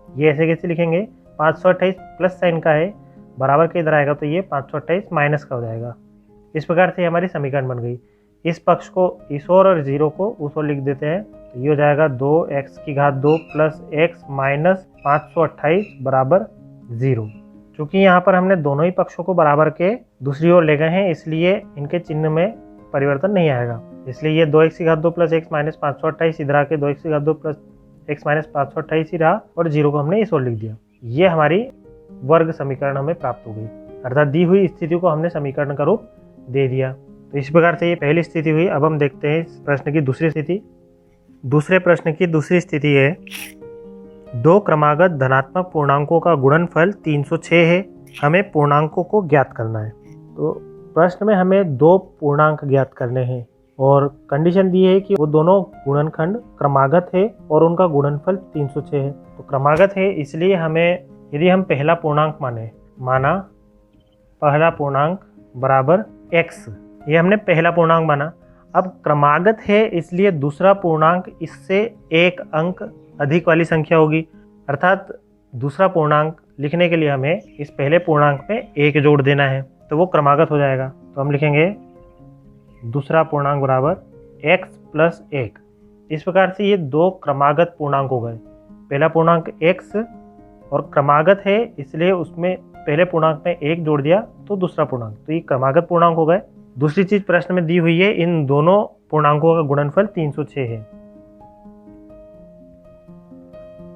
ये ऐसे कैसे लिखेंगे, 528 प्लस साइन का है, बराबर के इधर आएगा तो ये 528 माइनस का हो जाएगा। इस प्रकार से हमारी समीकरण बन गई। इस पक्ष को इस ओर और 0 को उस ओर लिख देते हैं, तो ये हो जाएगा 2x² प्लस x माइनस 528 बराबर 0। चूँकि यहाँ पर हमने दोनों ही पक्षों को बराबर के दूसरी ओर ले गए हैं, इसलिए इनके चिन्ह में परिवर्तन नहीं आएगा। इसलिए ये 2x² प्लस x माइनस 528 इधर आके 2x² प्लस x माइनस 528 ही रहा और 0 को हमने इस ओर लिख दिया। ये हमारी वर्ग समीकरण हमें प्राप्त हो गई, अर्थात दी हुई स्थिति को हमने समीकरण का रूप दे दिया। तो इस प्रकार से ये पहली स्थिति हुई। अब हम देखते हैं इस प्रश्न की दूसरी स्थिति। दूसरे प्रश्न की दूसरी स्थिति है, 2 क्रमागत धनात्मक पूर्णांकों का गुणनफल 306 है, हमें पूर्णांकों को ज्ञात करना है। तो प्रश्न में हमें 2 पूर्णांक ज्ञात करने हैं और कंडीशन दी है कि वो दोनों गुणनखंड क्रमागत है और उनका गुणनफल 306 है। तो क्रमागत है इसलिए हमें, यदि हम पहला पूर्णांक माना पहला पूर्णांक बराबर x, ये हमने पहला पूर्णांक माना। अब क्रमागत है इसलिए दूसरा पूर्णांक इससे 1 अंक अधिक वाली संख्या होगी, अर्थात दूसरा पूर्णांक लिखने के लिए हमें इस पहले पूर्णांक में 1 जोड़ देना है, तो वो क्रमागत हो जाएगा। तो हम लिखेंगे दूसरा पूर्णांक बराबर x प्लस 1। इस प्रकार से ये 2 क्रमागत पूर्णांक हो गए। पहला पूर्णांक x और क्रमागत है इसलिए उसमें पहले पूर्णांक में 1 जोड़ दिया तो दूसरा पूर्णांक, तो ये क्रमागत पूर्णांक हो गए। दूसरी चीज प्रश्न में दी हुई है, इन दोनों पूर्णांकों का गुणनफल 306 है।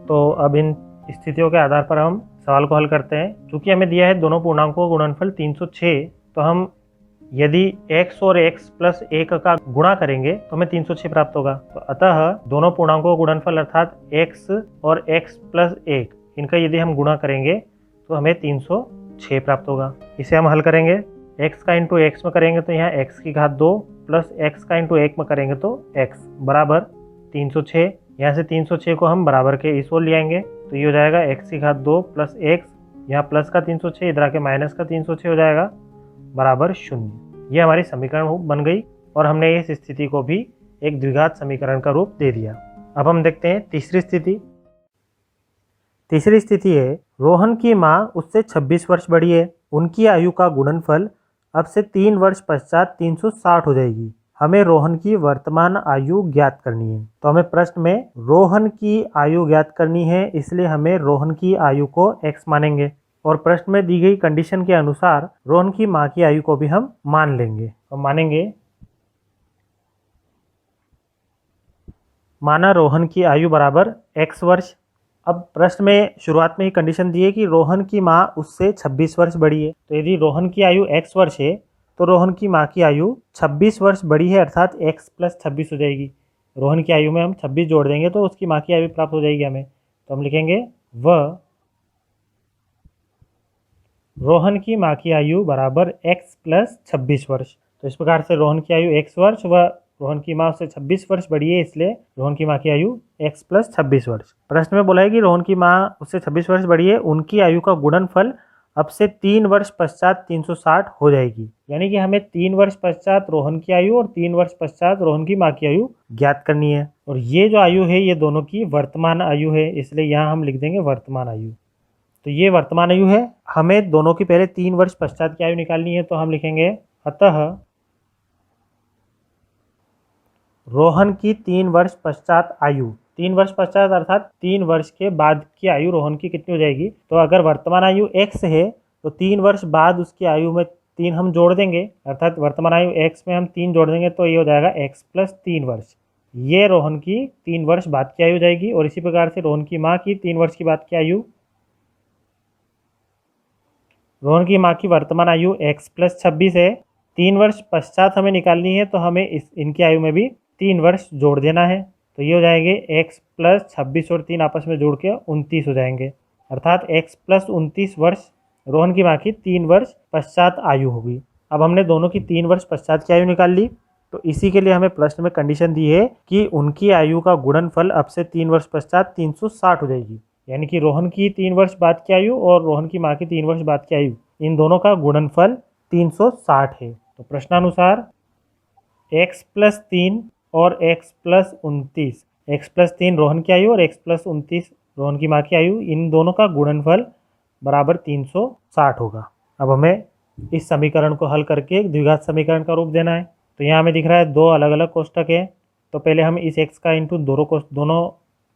तो अब इन स्थितियों के आधार पर हम सवाल को हल करते हैं। चूंकि हमें दिया है दोनों पूर्णांकों का गुणनफल 306, तो हम यदि x और x प्लस 1 का गुणा करेंगे तो हमें 306 प्राप्त होगा। तो अतः दोनों पूर्णांकों का गुणनफल अर्थात x और x प्लस 1 इनका यदि हम गुणा करेंगे तो हमें 306 प्राप्त होगा। इसे हम हल करेंगे। x का इंटू एक्स में करेंगे तो यहाँ x की घात 2 प्लस x का इंटू 1 में करेंगे तो x बराबर 306। यहाँ से 306 को हम बराबर के इस ओर ले आएंगे तो ये हो जाएगा x की घात 2 प्लस x, यहाँ प्लस का 306 इधर आके माइनस का 306 हो जाएगा बराबर 0। ये हमारी समीकरण बन गई और हमने इस स्थिति को भी एक द्विघात समीकरण का रूप दे दिया। अब हम देखते हैं तीसरी स्थिति। तीसरी स्थिति है रोहन की माँ उससे 26 वर्ष बड़ी है, उनकी आयु का गुणनफल अब से 3 वर्ष पश्चात 360 हो जाएगी। हमें रोहन की वर्तमान आयु ज्ञात करनी है। तो हमें प्रश्न में रोहन की आयु ज्ञात करनी है, इसलिए हमें रोहन की आयु को x मानेंगे और प्रश्न में दी गई कंडीशन के अनुसार रोहन की माँ की आयु को भी हम मान लेंगे। तो मानेंगे माना रोहन की आयु बराबर x वर्ष। अब प्रश्न में शुरुआत में ही कंडीशन दी है कि रोहन की माँ उससे 26 वर्ष बड़ी है। तो यदि रोहन की आयु x वर्ष है तो रोहन की माँ की आयु 26 वर्ष बड़ी है, अर्थात x प्लस 26 हो जाएगी। रोहन की आयु में हम 26 जोड़ देंगे तो उसकी माँ की आयु प्राप्त हो जाएगी हमें। तो हम लिखेंगे वह रोहन की माँ की आयु बराबर x प्लस 26 वर्ष। तो इस प्रकार से रोहन की आयु x वर्ष व रोहन की माँ उससे 26 वर्ष बड़ी है, इसलिए रोहन की माँ की आयु x प्लस 26 वर्ष। प्रश्न में बोला है कि रोहन की माँ उससे 26 वर्ष बड़ी है, उनकी आयु का गुणनफल अब से 3 वर्ष पश्चात 360 हो जाएगी। यानी कि हमें 3 वर्ष पश्चात रोहन की आयु और 3 वर्ष पश्चात रोहन की माँ की आयु ज्ञात करनी है। और ये जो आयु है ये दोनों की वर्तमान आयु है, इसलिए यहाँ हम लिख देंगे वर्तमान आयु। तो ये वर्तमान आयु है। हमें दोनों की पहले 3 वर्ष पश्चात की आयु निकालनी है, तो हम लिखेंगे अतः रोहन की 3 वर्ष पश्चात आयु, 3 वर्ष पश्चात अर्थात 3 वर्ष के बाद की आयु रोहन की कितनी हो जाएगी। तो अगर वर्तमान आयु x है तो 3 वर्ष बाद उसकी आयु में 3 हम जोड़ देंगे, अर्थात वर्तमान आयु x में हम 3 जोड़ देंगे तो ये हो जाएगा x प्लस 3 वर्ष। ये रोहन की 3 वर्ष बाद की आयु हो जाएगी। और इसी प्रकार से रोहन की माँ की 3 वर्ष की बाद की आयु, रोहन की माँ की वर्तमान आयु x प्लस 26 है। 3 वर्ष पश्चात हमें निकालनी है, तो हमें इनकी आयु में भी 3 वर्ष जोड़ देना है। तो ये हो जाएंगे x प्लस 26 और 3 आपस में जोड़ के 29 हो जाएंगे, अर्थात x प्लस 29 वर्ष रोहन की माँ की 3 वर्ष पश्चात आयु होगी। अब हमने दोनों की 3 वर्ष पश्चात की आयु निकाल ली। तो इसी के लिए हमें प्रश्न में कंडीशन दी है कि उनकी आयु का गुणनफल अब से 3 वर्ष पश्चात 360 हो जाएगी। यानी कि रोहन की 3 वर्ष बाद की आयु और रोहन की माँ की 3 वर्ष बाद की आयु, इन दोनों का गुणनफल 360 है। तो प्रश्नानुसार x प्लस 3 और x plus 29, x plus 3 Rohan की आयु और x प्लस 29 रोहन की माँ की आयु, इन दोनों का गुणनफल बराबर 360 होगा। अब हमें इस समीकरण को हल करके एक द्विघात समीकरण का रूप देना है। तो यहाँ हमें दिख रहा है 2 अलग अलग कोष्टक है। तो पहले हम इस x का इंटू दोनों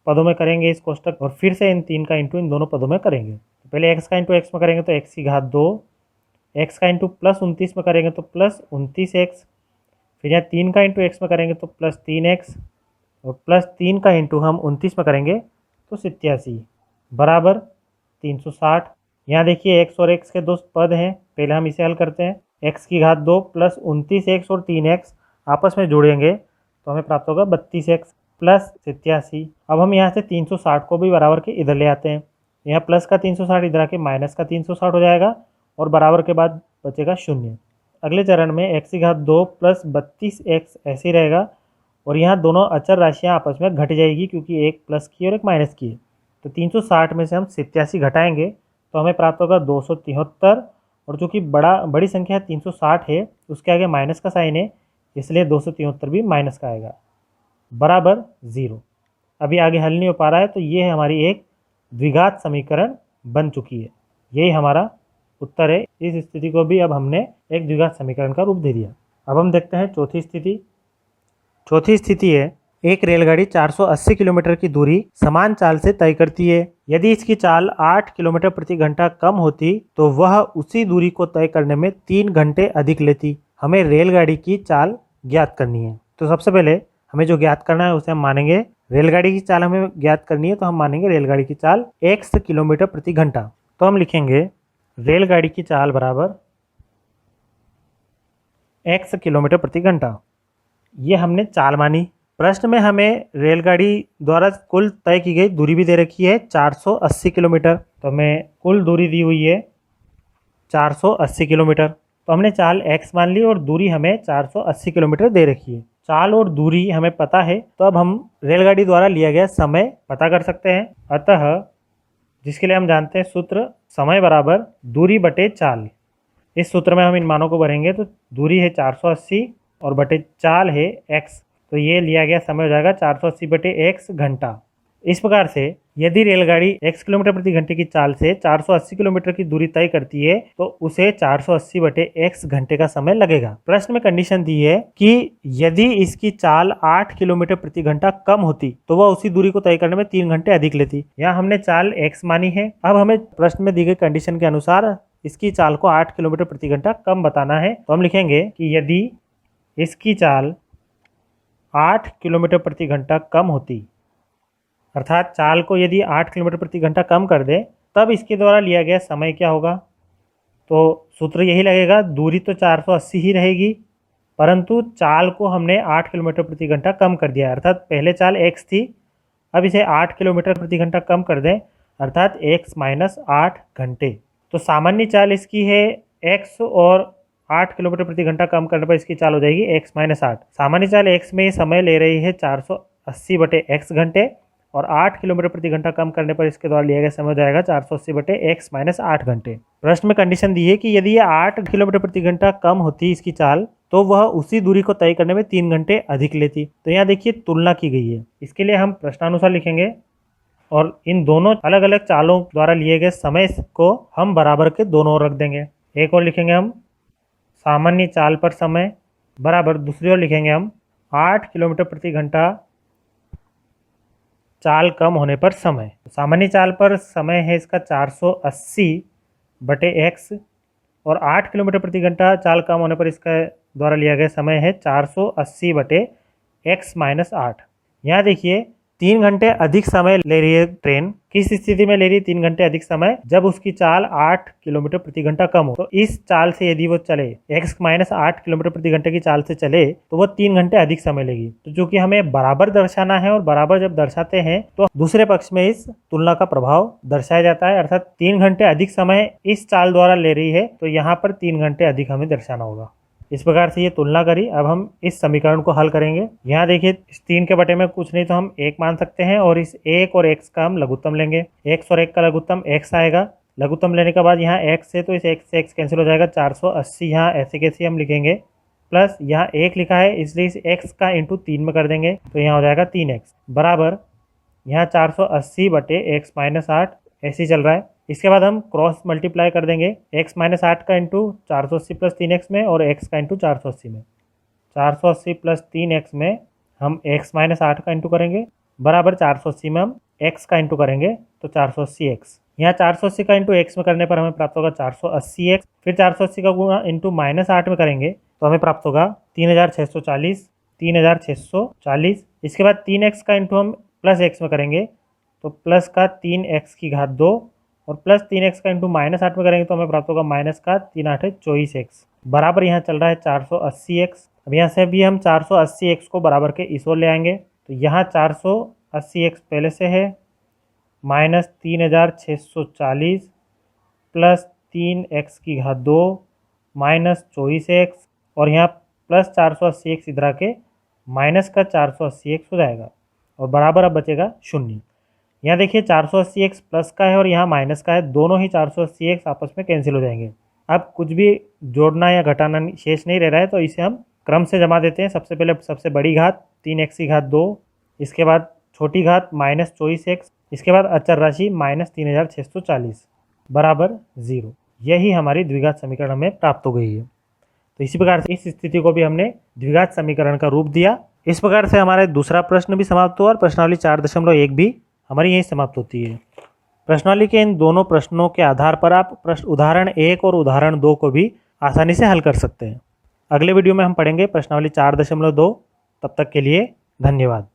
पदों में करेंगे इस कोष्टक, और फिर से इन 3 का इंटू इन दोनों पदों में करेंगे। तो पहले x का इंटू x में करेंगे तो x की घात 2, x का इंटू प्लस 29 में करेंगे तो प्लस 29x, फिर यहाँ 3 का इंटू x में करेंगे तो प्लस 3x, और प्लस 3 का इंटू हम 29 में करेंगे तो 87 बराबर 360। यहाँ देखिए x और x के 2 पद हैं, पहले हम इसे हल करते हैं। x की घात 2 प्लस 29x और 3x आपस में जोड़ेंगे तो हमें प्राप्त होगा 32x प्लस 87। अब हम यहाँ से 360 को भी बराबर के इधर ले आते हैं। यहाँ प्लस का 360 इधर आके माइनस का 360 हो जाएगा और बराबर के बाद बचेगा 0। अगले चरण में x की घात 2 प्लस 32x ऐसे ही रहेगा, और यहाँ दोनों अचर राशियाँ आपस में घट जाएगी क्योंकि एक प्लस की और एक माइनस की है। तो 360 में से हम 87 घटाएंगे तो हमें प्राप्त होगा 273, और चूँकि बड़ी संख्या 360 है उसके आगे माइनस का साइन है, इसलिए 273 भी माइनस का आएगा बराबर 0। अभी आगे हल नहीं हो पा रहा है, तो ये हमारी एक द्विघात समीकरण बन चुकी है। यही हमारा उत्तर है। इस स्थिति को भी अब हमने एक द्विघात समीकरण का रूप दे दिया। अब हम देखते हैं चौथी स्थिति। चौथी स्थिति है एक रेलगाड़ी 480 किलोमीटर की दूरी समान चाल से तय करती है। यदि इसकी चाल 8 किलोमीटर प्रति घंटा कम होती तो वह उसी दूरी को तय करने में 3 घंटे अधिक लेती। हमें रेलगाड़ी की चाल ज्ञात करनी है। तो सबसे पहले हमें जो ज्ञात करना है उसे हम मानेंगे रेलगाड़ी की चाल हमें ज्ञात करनी है तो हम मानेंगे रेलगाड़ी की चाल x किलोमीटर प्रति घंटा। तो हम लिखेंगे रेलगाड़ी की चाल बराबर x किलोमीटर प्रति घंटा। ये हमने चाल मानी। प्रश्न में हमें रेलगाड़ी द्वारा कुल तय की गई दूरी भी दे रखी है 480 किलोमीटर। तो हमें कुल दूरी दी हुई है 480 किलोमीटर। तो हमने चाल x मान ली और दूरी हमें 480 किलोमीटर दे रखी है। चाल और दूरी हमें पता है तो अब हम रेलगाड़ी द्वारा लिया गया समय पता कर सकते हैं। अतः जिसके लिए हम जानते हैं सूत्र समय बराबर दूरी बटे चाल। इस सूत्र में हम इन मानों को भरेंगे तो दूरी है 480 और बटे चाल है x। तो ये लिया गया समय हो जाएगा 480 बटे x घंटा। इस प्रकार से यदि रेलगाड़ी x किलोमीटर प्रति घंटे की चाल से 480 किलोमीटर की दूरी तय करती है तो उसे 480 बटे x घंटे का समय लगेगा। प्रश्न में कंडीशन दी है कि यदि इसकी चाल 8 किलोमीटर प्रति घंटा कम होती तो वह उसी दूरी को तय करने में 3 घंटे अधिक लेती। यहाँ हमने चाल x मानी है। अब हमें प्रश्न में दी गई कंडीशन के अनुसार इसकी चाल को 8 किलोमीटर प्रति घंटा कम बताना है। तो हम लिखेंगे कि यदि इसकी चाल 8 किलोमीटर प्रति घंटा कम होती, अर्थात चाल को यदि 8 किलोमीटर प्रति घंटा कम कर दे तब इसके द्वारा लिया गया समय क्या होगा। तो सूत्र यही लगेगा, दूरी तो 480 ही रहेगी परंतु चाल को हमने 8 किलोमीटर प्रति घंटा कम कर दिया। अर्थात पहले चाल x थी, अब इसे 8 किलोमीटर प्रति घंटा कम कर दें अर्थात x माइनस 8 घंटे। तो सामान्य चाल इसकी है x और 8 किलोमीटर प्रति घंटा कम करने पर इसकी चाल हो जाएगी x माइनस 8। सामान्य चाल x में समय ले रही है 480 बटे x घंटे और 8 किलोमीटर प्रति घंटा कम करने पर इसके द्वारा लिया गया समय हो जाएगा 480 बटे x माइनस 8 घंटे। प्रश्न में कंडीशन दी है कि यदि ये 8 किलोमीटर प्रति घंटा कम होती इसकी चाल तो वह उसी दूरी को तय करने में 3 घंटे अधिक लेती। तो यहाँ देखिए तुलना की गई है। इसके लिए हम प्रश्नानुसार लिखेंगे और इन दोनों अलग अलग चालों द्वारा लिए गए समय को हम बराबर के दोनों ओर रख देंगे। एक और लिखेंगे हम सामान्य चाल पर समय बराबर दूसरी ओर लिखेंगे हम 8 किलोमीटर प्रति घंटा चाल कम होने पर समय। सामान्य चाल पर समय है इसका 480 बटे x और 8 किलोमीटर प्रति घंटा चाल कम होने पर इसका द्वारा लिया गया समय है 480 बटे x माइनस 8। यहाँ देखिए 3 घंटे अधिक समय ले रही है ट्रेन। किस स्थिति में ले रही है 3 घंटे अधिक समय? जब उसकी चाल 8 किलोमीटर प्रति घंटा कम हो। तो इस चाल से यदि वो चले x माइनस 8 किलोमीटर प्रति घंटे की चाल से चले तो वो 3 घंटे अधिक समय लेगी। तो चूंकि हमें बराबर दर्शाना है और बराबर जब दर्शाते हैं तो दूसरे पक्ष में इस तुलना का प्रभाव दर्शाया जाता है। अर्थात 3 घंटे अधिक समय इस चाल द्वारा ले रही है तो यहाँ पर 3 घंटे अधिक हमें दर्शाना होगा। इस प्रकार से ये तुलना करी। अब हम इस समीकरण को हल करेंगे। यहाँ देखिए इस 3 के बटे में कुछ नहीं तो हम 1 मान सकते हैं और इस 1 और x का हम लघुत्तम लेंगे। x और 1 का लघुत्तम x आएगा। लघुत्तम लेने के बाद यहाँ x है तो इस x से x कैंसिल हो जाएगा। 480 यहाँ ऐसे कैसे हम लिखेंगे प्लस यहाँ 1 लिखा है इसलिए इस x का इंटू 3 में कर देंगे तो यहाँ हो जाएगा 3x बराबर यहाँ 480 बटे x माइनस 8 ऐसे ही चल रहा है। इसके बाद हम क्रॉस मल्टीप्लाई कर देंगे x माइनस 8 का इंटू 480 प्लस 3x में और x का इंटू 480 में। 480 प्लस 3x में हम x माइनस 8 का इंटू करेंगे बराबर 480 में हम x का इंटू करेंगे तो 480x। यहाँ 480 का इंटू x में करने पर हमें प्राप्त होगा 480x। फिर 480 का गुणा इंटू माइनस 8 में करेंगे तो हमें प्राप्त होगा 3640 3640। इसके बाद 3x का इंटू हम प्लस x में करेंगे तो प्लस का 3x की घात 2 और प्लस 3x का इंटू माइनस 8 में करेंगे तो हमें प्राप्त होगा माइनस का 3 8 24x बराबर यहाँ चल रहा है 480x। अब यहाँ से भी हम 480x को बराबर के इस ओर ले आएंगे तो यहाँ 480x पहले से है माइनस 3640 प्लस 3x की घात 2 माइनस 24x और यहाँ प्लस 480x इधर आके माइनस का 480x हो जाएगा और बराबर अब बचेगा 0। यहाँ देखिए 480x प्लस का है और यहाँ माइनस का है, दोनों ही 480x आपस में कैंसिल हो जाएंगे। अब कुछ भी जोड़ना या घटाना शेष नहीं रह रहा है तो इसे हम क्रम से जमा देते हैं। सबसे पहले सबसे बड़ी घात 3x की घात 2, इसके बाद छोटी घात माइनस 24x, इसके बाद अचर राशि माइनस 3640 बराबर 0। यही हमारी द्विघात समीकरण हमें प्राप्त हो गई है। तो इसी प्रकार से इस स्थिति को भी हमने द्विघात समीकरण का रूप दिया। इस प्रकार से हमारा दूसरा प्रश्न भी समाप्त हुआ और प्रश्नावली 4.1 भी हमारी यही समाप्त होती है। प्रश्नावली के इन दोनों प्रश्नों के आधार पर आप उदाहरण 1 और उदाहरण 2 को भी आसानी से हल कर सकते हैं। अगले वीडियो में हम पढ़ेंगे प्रश्नावली 4.2। तब तक के लिए धन्यवाद।